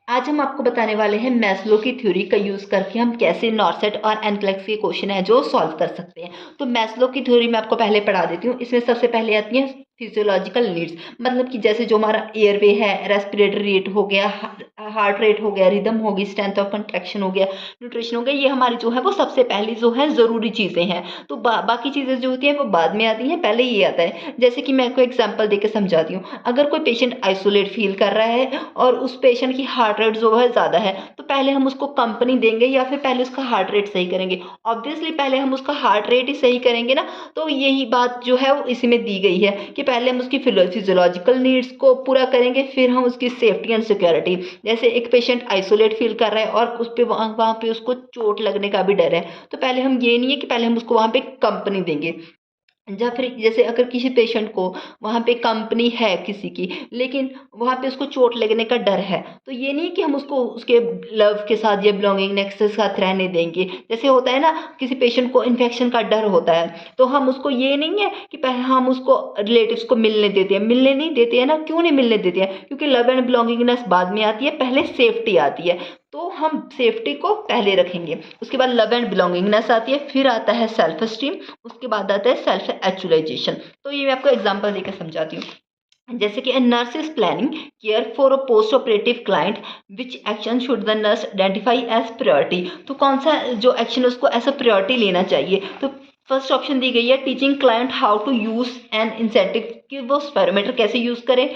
आज हम आपको बताने वाले हैं मैस्लो की थ्योरी का यूज़ करके हम कैसे नॉर्सेट और एनक्लेक्स के क्वेश्चन है जो सॉल्व कर सकते हैं। तो मैस्लो की थ्योरी मैं आपको पहले पढ़ा देती हूँ। इसमें सबसे पहले आती है फिजियोलॉजिकल नीड्स, मतलब कि जैसे जो हमारा एयरवे है, रेस्पिरेटरी रेट हो गया, हार्ट रेट हो गया, रिदम हो गई, स्ट्रेंथ ऑफ कंट्रैक्शन हो गया, न्यूट्रिशन हो गया, ये हमारी जो है वो सबसे पहली जो है ज़रूरी चीज़ें हैं। तो बाकी चीज़ें जो होती हैं वो बाद में आती हैं, पहले ये आता है। जैसे कि मैं आपको एग्जांपल देके समझाती हूँ। अगर कोई पेशेंट आइसोलेट फील कर रहा है और उस पेशेंट की हार्ट रेट जो है ज़्यादा है, तो पहले हम उसको कंपनी देंगे या फिर पहले उसका हार्ट रेट सही करेंगे? ऑब्वियसली पहले हम उसका हार्ट रेट ही सही करेंगे ना। तो यही बात जो है वो इसी में दी गई है कि पहले हम उसकी फिजियोलॉजिकल नीड्स को पूरा करेंगे, फिर हम उसकी सेफ्टी एंड सिक्योरिटी। जैसे एक पेशेंट आइसोलेट फील कर रहा है और उस पे वहाँ पे उसको चोट लगने का भी डर है, तो पहले हम ये नहीं है कि पहले हम उसको वहाँ पे कंपनी देंगे। या फिर जैसे अगर किसी पेशेंट को वहाँ पे कंपनी है किसी की, लेकिन वहाँ पे उसको चोट लगने का डर है, तो ये नहीं कि हम उसको उसके लव के साथ या बिलोंगिंगनेस के साथ रहने देंगे। जैसे होता है ना, किसी पेशेंट को इन्फेक्शन का डर होता है, तो हम उसको ये नहीं है कि पहले हम उसको रिलेटिव्स को मिलने देते हैं। मिलने नहीं देते हैं ना, क्यों नहीं मिलने देते हैं? क्योंकि लव एंड बिलोंगिंगनेस बाद में आती है, पहले सेफ्टी आती है। तो हम सेफ्टी को पहले रखेंगे, उसके बाद लव एंड बिलोंगिंगनेस आती है, फिर आता है सेल्फ एस्टीम, उसके बाद आता है सेल्फ एक्चुअलाइजेशन। तो ये मैं आपको एग्जांपल देकर समझाती हूँ। जैसे कि nurse is planning care for a post operative client, which action should the nurse identify as priority. तो कौन सा जो एक्शन है उसको एज अ प्रायोरिटी लेना चाहिए? तो फर्स्ट ऑप्शन दी गई है teaching client how to use an incentive, कि वो स्पायरोमीटर कैसे यूज करें,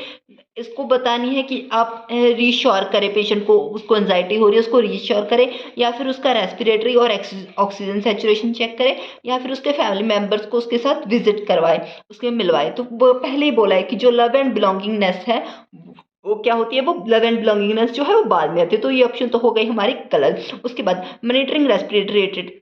इसको बतानी है कि आप रीश्योर करें पेशेंट को, उसको एंजाइटी हो रही है उसको रीश्योर करें, या फिर उसका रेस्पिरेटरी और ऑक्सीजन सेचुरेशन चेक करें, या फिर उसके फैमिली मेम्बर्स को उसके साथ विजिट करवाए, उसके मिलवाए। तो वो पहले ही बोला है कि जो लव एंड बिलोंगिंगनेस है वो क्या होती है, वो लव एंड बिलोंगिंगनेस जो है वो बाद में आती है। तो ये ऑप्शन तो हो गई हमारी गलत। उसके बाद मॉनिटरिंग रेस्पिरेटरी रेट,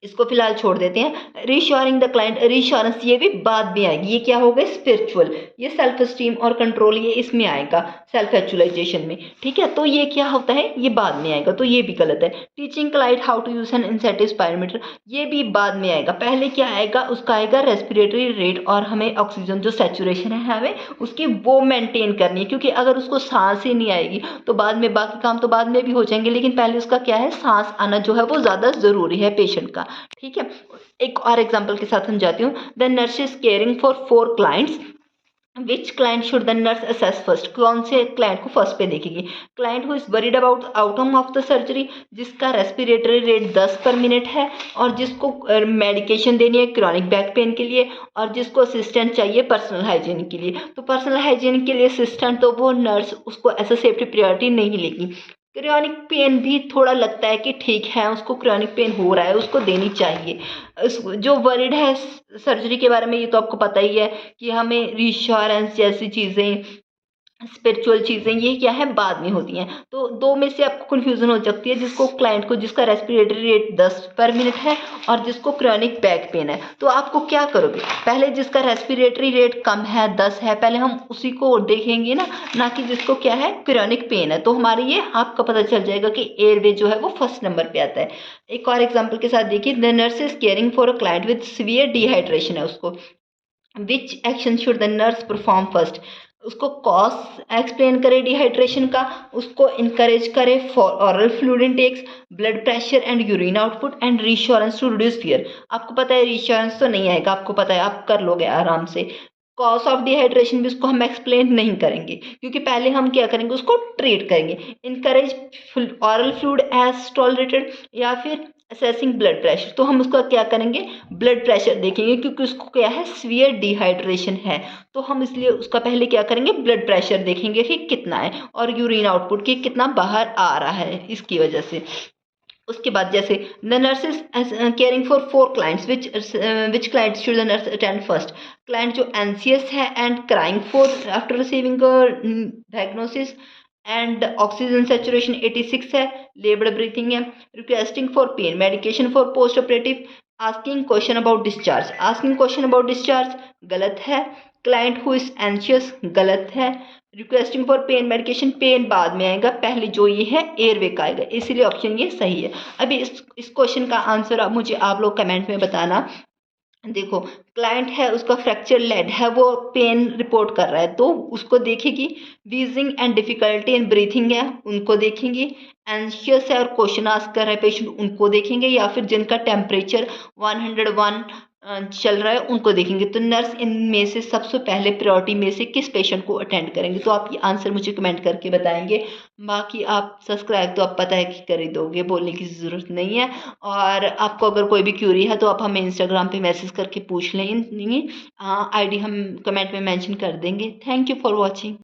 इसको फिलहाल छोड़ देते हैं। रीश्योरिंग द क्लाइंट, रीश्योरेंस ये भी बाद में आएगी। ये क्या हो गए स्पिरिचुअल, ये सेल्फ एस्टीम और कंट्रोल ये इसमें आएगा सेल्फ एक्चुअलाइजेशन में। ठीक है, तो ये क्या होता है, ये बाद में आएगा, तो ये भी गलत है। Teaching client how to use an incentive spirometer, ये भी बाद में आएगा। पहले क्या आएगा, उसका आएगा रेस्पिरेटरी रेट, और हमें ऑक्सीजन जो सेचुरेशन है हमें उसकी वो मेंटेन करनी है, क्योंकि अगर उसको सांस ही नहीं आएगी तो बाद में बाकी काम तो बाद में भी हो जाएंगे, लेकिन पहले उसका क्या है, सांस आना जो है वो ज़्यादा ज़रूरी है पेशेंट का। ठीक है, एक और एग्जांपल के साथ समझाती हूँ। The nurse is caring for 4 clients, which client should the nurse assess first, कौन से क्लाइंट को फर्स्ट पे देखेगी? Client who is worried about outcome of the surgery, जिसका रेस्पिरेटरी रेट 10 पर मिनट है, और जिसको मेडिकेशन देनी है क्रॉनिक बैक पेन के लिए, और जिसको असिस्टेंट चाहिए पर्सनल हाइजीन के लिए। तो पर्सनल हाइजीन के लिए असिस्टेंट, तो वो नर्स उसको एज अ सेफ्टी प्रायोरिटी नहीं लेगी। क्रोनिक पेन भी थोड़ा लगता है कि ठीक है, उसको क्रोनिक पेन हो रहा है, उसको देनी चाहिए। जो वरिड है सर्जरी के बारे में, ये तो आपको पता ही है कि हमें रिश्योरेंस जैसी चीज़ें, स्पिरिचुअल चीज़ें, ये क्या है, बाद में होती हैं। तो दो में से आपको कन्फ्यूज़न हो सकती है, जिसको क्लाइंट को जिसका रेस्पिरेटरी रेट 10 पर मिनट है और जिसको क्रोनिक बैक पेन है, तो आपको क्या करोगे, पहले जिसका रेस्पिरेटरी रेट कम है 10 है, पहले हम उसी को देखेंगे ना कि जिसको क्या है क्रोनिक पेन है। तो हमारे ये आपको पता चल जाएगा कि एयरवे जो है वो फर्स्ट नंबर पे आता है। एक और एग्जाम्पल के साथ देखिए। The nurse is caring for a client with severe dehydration है उसको, which action should the nurse perform first, उसको कॉज एक्सप्लेन करे डिहाइड्रेशन का, उसको इनकरेज करे for oral fluid intakes, blood pressure and urine output, and reassurance to reduce fear. आपको पता है रीश्योरेंस तो नहीं आएगा, आपको पता है आप कर लोगे आराम से। कॉज ऑफ डिहाइड्रेशन भी उसको हम एक्सप्लेन नहीं करेंगे, क्योंकि पहले हम क्या करेंगे, उसको ट्रीट करेंगे। Encourage oral fluid as tolerated, या फिर असेसिंग ब्लड प्रेशर, तो हम उसका क्या करेंगे, ब्लड प्रेशर देखेंगे, क्योंकि उसको क्या है सीवियर डिहाइड्रेशन है। तो हम इसलिए उसका पहले क्या करेंगे, ब्लड प्रेशर देखेंगे कि कितना है, और यूरिन आउटपुट की कितना बाहर आ रहा है इसकी वजह से। उसके बाद जैसे the nurse is caring for 4 clients, which clients should the nurse attend first? Client जो एंसियस है and crying for after receiving diagnosis, and oxygen saturation 86 है, लेबर्ड ब्रीथिंग है, requesting for pain medication for post operative, asking question about discharge, asking question about discharge गलत है, client who is anxious गलत है, requesting for pain medication, pain बाद में आएगा, पहले जो ये है एयरवे का आएगा, इसीलिए ऑप्शन ये सही है। अभी इस क्वेश्चन का आंसर आप मुझे आप लोग कमेंट में बताना देखो, क्लाइंट है उसका फ्रैक्चर लेग है, वो पेन रिपोर्ट कर रहा है, तो उसको देखेगी। Wheezing and difficulty in breathing है, उनको देखेंगे। एंशियस है और क्वेश्चन आस्क कर रहा है पेशेंट, उनको देखेंगे। या फिर जिनका टेम्परेचर 101 चल रहा है, उनको देखेंगे। तो नर्स इनमें से सबसे पहले प्रायोरिटी में से किस पेशेंट को अटेंड करेंगे? तो आप ये आंसर मुझे कमेंट करके बताएंगे। बाकी आप सब्सक्राइब तो आप पता है कि कर ही दोगे, बोलने की ज़रूरत नहीं है। और आपको अगर कोई भी क्यूरी है तो आप हमें इंस्टाग्राम पे मैसेज करके पूछ लेंगे। आईडी हम कमेंट में मेंशन कर देंगे। Thank you for watching.